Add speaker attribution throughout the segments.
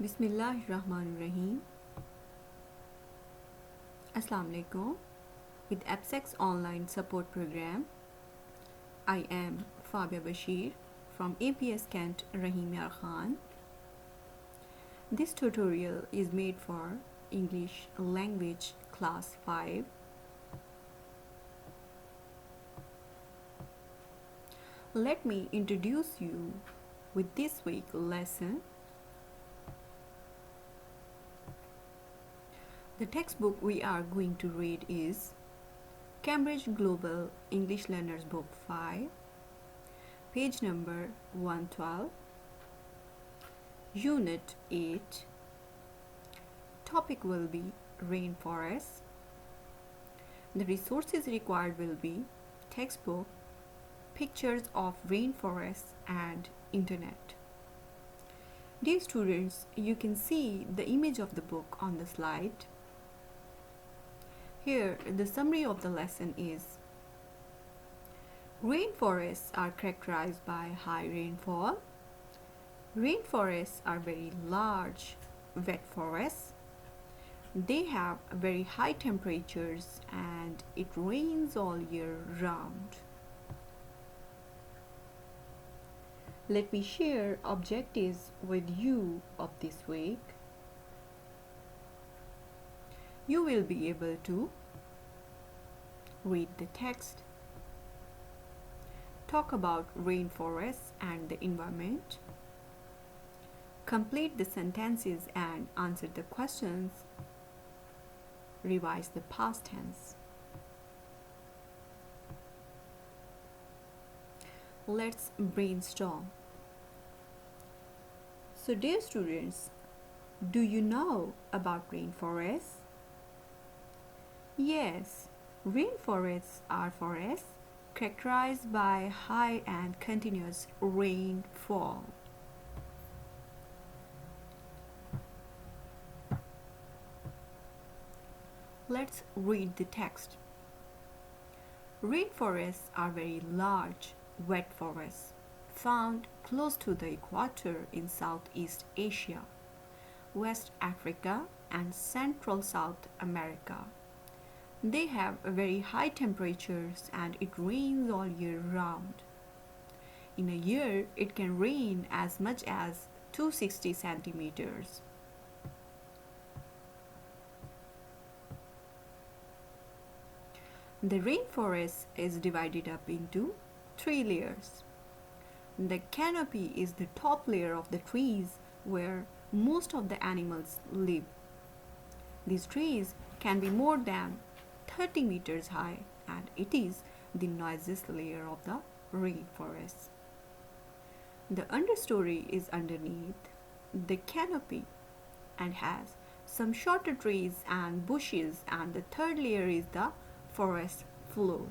Speaker 1: Bismillahirrahmanirrahim. Assalamu alaikum. With AppSec's online support program, I am Fabia Bashir from APS Kent Rahim Yar Khan. This tutorial is made for English Language Class 5. Let me introduce you with this week's lesson. The textbook we are going to read is Cambridge Global English Learners Book 5, page number 112, Unit 8. Topic will be rainforest. The resources required will be textbook, pictures of rainforest and internet. Dear students, you can see the image of the book on the slide. Here, the summary of the lesson is: rainforests are characterized by high rainfall. Rainforests are very large, wet forests. They have very high temperatures and it rains all year round. Let me share objectives with you of this week. You will be able to read the text, talk about rainforests and the environment, complete the sentences and answer the questions, revise the past tense. Let's brainstorm. So, dear students, do you know about rainforests? Yes, rainforests are forests characterized by high and continuous rainfall. Let's read the text. Rainforests are very large, wet forests found close to the equator in Southeast Asia, West Africa, and Central South America. They have very high temperatures and it rains all year round. In a year, it can rain as much as 260 centimeters. The rainforest is divided up into 3 layers. The canopy is the top layer of the trees where most of the animals live. These trees can be more than 30 meters high and it is the noisiest layer of the rainforest. The understory is underneath the canopy and has some shorter trees and bushes, and the third layer is the forest floor.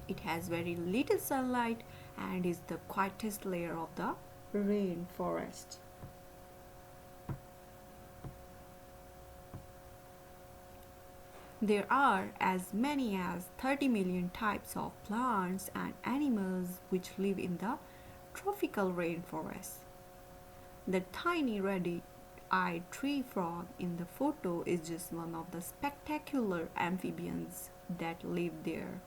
Speaker 1: It has very little sunlight and is the quietest layer of the rainforest. There are as many as 30 million types of plants and animals which live in the tropical rainforest. The tiny red-eyed tree frog in the photo is just one of the spectacular amphibians that live there.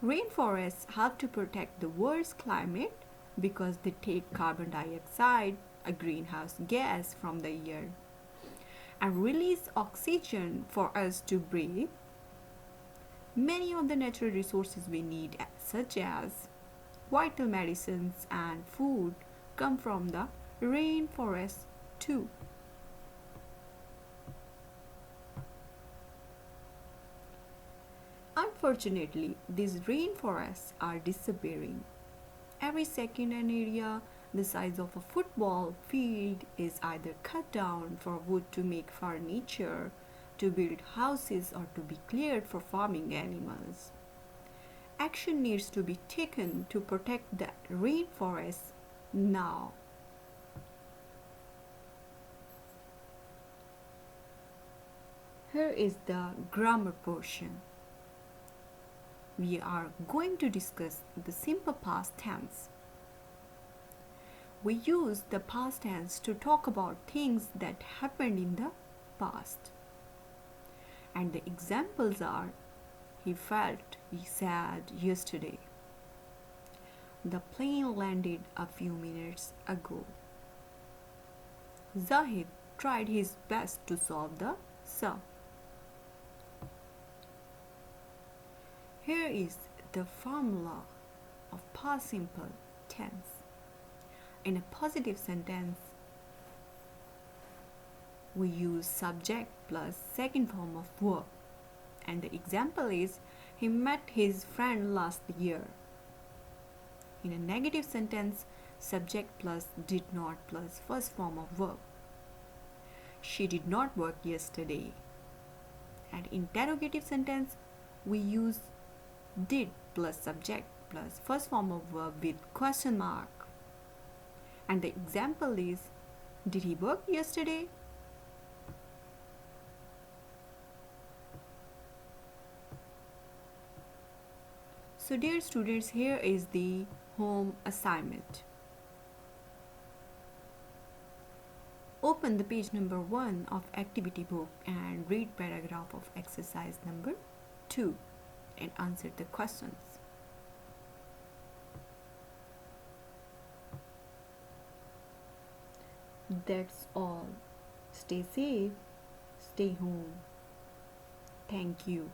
Speaker 1: Rainforests help to protect the world's climate because they take carbon dioxide, a greenhouse gas, from the air and release oxygen for us to breathe. Many of the natural resources we need, such as vital medicines and food, come from the rainforest too. Unfortunately, these rainforests are disappearing. Every second, an area the size of a football field is either cut down for wood to make furniture, to build houses, or to be cleared for farming animals. Action needs to be taken to protect the rainforests now. Here is the grammar portion. We are going to discuss the simple past tense. We use the past tense to talk about things that happened in the past. And the examples are: he felt sad yesterday. The plane landed a few minutes ago. Zahid tried his best to solve the sum. Here is the formula of past simple tense. In a positive sentence, we use subject plus second form of verb. And the example is, he met his friend last year. In a negative sentence, subject plus did not plus first form of verb. She did not work yesterday. And interrogative sentence, we use did plus subject plus first form of verb with question mark. And the example is, did he work yesterday? So dear students, here is the home assignment. Open the page number 1 of activity book and read paragraph of exercise number 2 and answer the questions. That's all. Stay safe, stay home. Thank you.